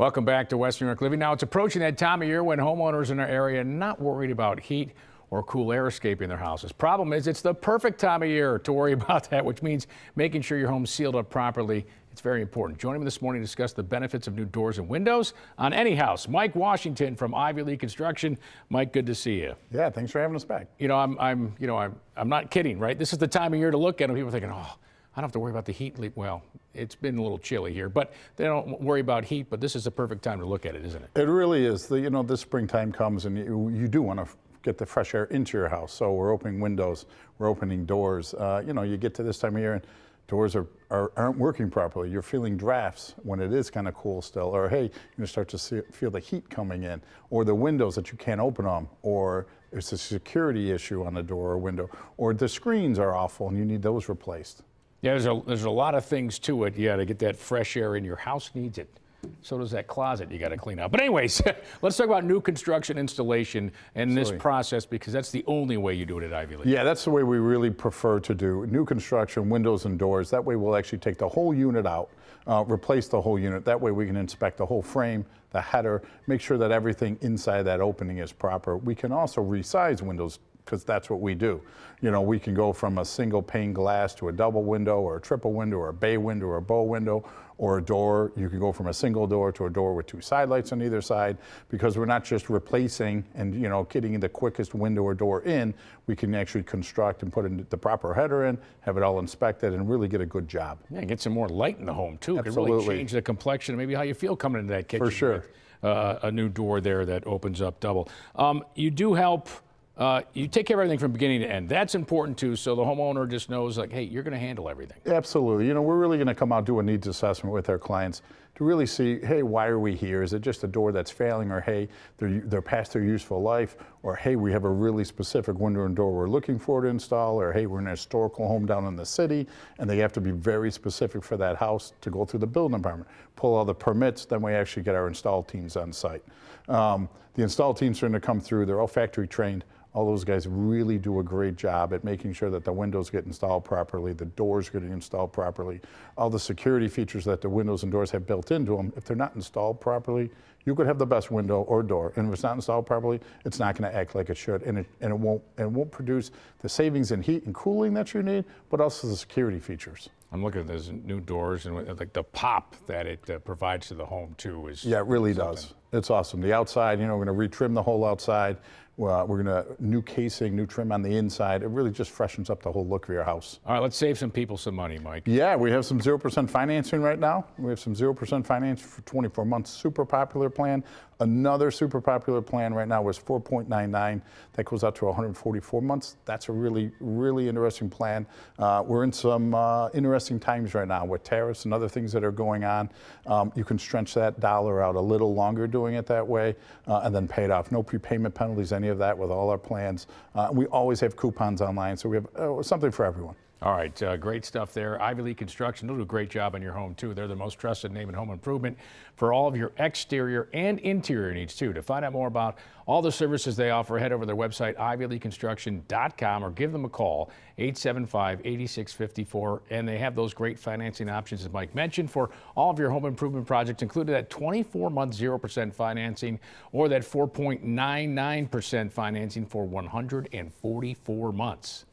Welcome back to West New York Living. Now, it's approaching that time of year when homeowners in our area are not worried about heat or cool air escaping their houses. Problem is, it's the perfect time of year to worry about that, which means making sure your home's sealed up properly. It's very important. Joining me this morning to discuss the benefits of new doors and windows on any house, Mike Washington from Ivy Lee Construction. Mike, good to see you. Yeah, thanks for having us back. I'm not kidding, right? This is the time of year to look at them. People are thinking, I don't have to worry about the heat. Well, it's been a little chilly here, but they don't worry about heat, but this is the perfect time to look at it, isn't it? It really is. This springtime comes and you do want to get the fresh air into your house. So we're opening windows, we're opening doors. You get to this time of year and doors aren't working properly. You're feeling drafts when it is kind of cool still, or hey, you start to feel the heat coming in, or the windows that you can't open them, or it's a security issue on the door or window, or the screens are awful and you need those replaced. Yeah, there's a lot of things to it. Yeah, to get that fresh air in. Your house needs it. So does that closet you got to clean up. But anyways, let's talk about new construction installation and this process, because that's the only way you do it at Ivy Lee. Yeah, that's the way we really prefer to do new construction, windows and doors. That way we'll actually take the whole unit out, replace the whole unit. That way we can inspect the whole frame, the header, make sure that everything inside that opening is proper. We can also resize windows, because that's what we do. We can go from a single pane glass to a double window or a triple window or a bay window or a bow window or a door. You can go from a single door to a door with two side lights on either side, because we're not just replacing and getting the quickest window or door in. We can actually construct and put in the proper header in, have it all inspected, and really get a good job. Yeah, get some more light in the home too. Absolutely. It can really change the complexion, maybe how you feel coming into that kitchen. For sure. A new door there that opens up double. You do help. You take care of everything from beginning to end. That's important too, so the homeowner just knows, like, hey, you're going to handle everything. Absolutely. We're really going to come out, do a needs assessment with our clients to really see, hey, why are we here? Is it just a door that's failing, or hey, they're past their useful life, or hey, we have a really specific window and door we're looking for to install, or hey, we're in a historical home down in the city and they have to be very specific for that house to go through the building department, pull all the permits, then we actually get our install teams on site. The install teams are going to come through, they're all factory trained. All those guys really do a great job at making sure that the windows get installed properly, the doors get installed properly, all the security features that the windows and doors have built into them. If they're not installed properly, you could have the best window or door, and if it's not installed properly, it's not going to act like it should, and it won't produce the savings in heat and cooling that you need, but also the security features. I'm looking at those new doors, and like the pop that it provides to the home too is. Yeah, it really does. It's awesome. The outside, we're going to retrim the whole outside. We're going to new casing, new trim on the inside. It really just freshens up the whole look of your house. All right, let's save some people some money, Mike. Yeah, we have some 0% financing right now. We have some 0% financing for 24 months. Super popular plan. Another super popular plan right now was 4.99. That goes out to 144 months. That's a really, really interesting plan. We're in some interesting times right now with tariffs and other things that are going on. You can stretch that dollar out a little longer doing it that way, and then pay it off. No prepayment penalties, any of that with all our plans. We always have coupons online, so we have something for everyone. All right, great stuff there. Ivy Lee Construction, they'll do a great job on your home too. They're the most trusted name in home improvement for all of your exterior and interior needs too. To find out more about all the services they offer, head over to their website, ivyleeconstruction.com, or give them a call, 875-8654. And they have those great financing options, as Mike mentioned, for all of your home improvement projects, including that 24-month 0% financing or that 4.99% financing for 144 months.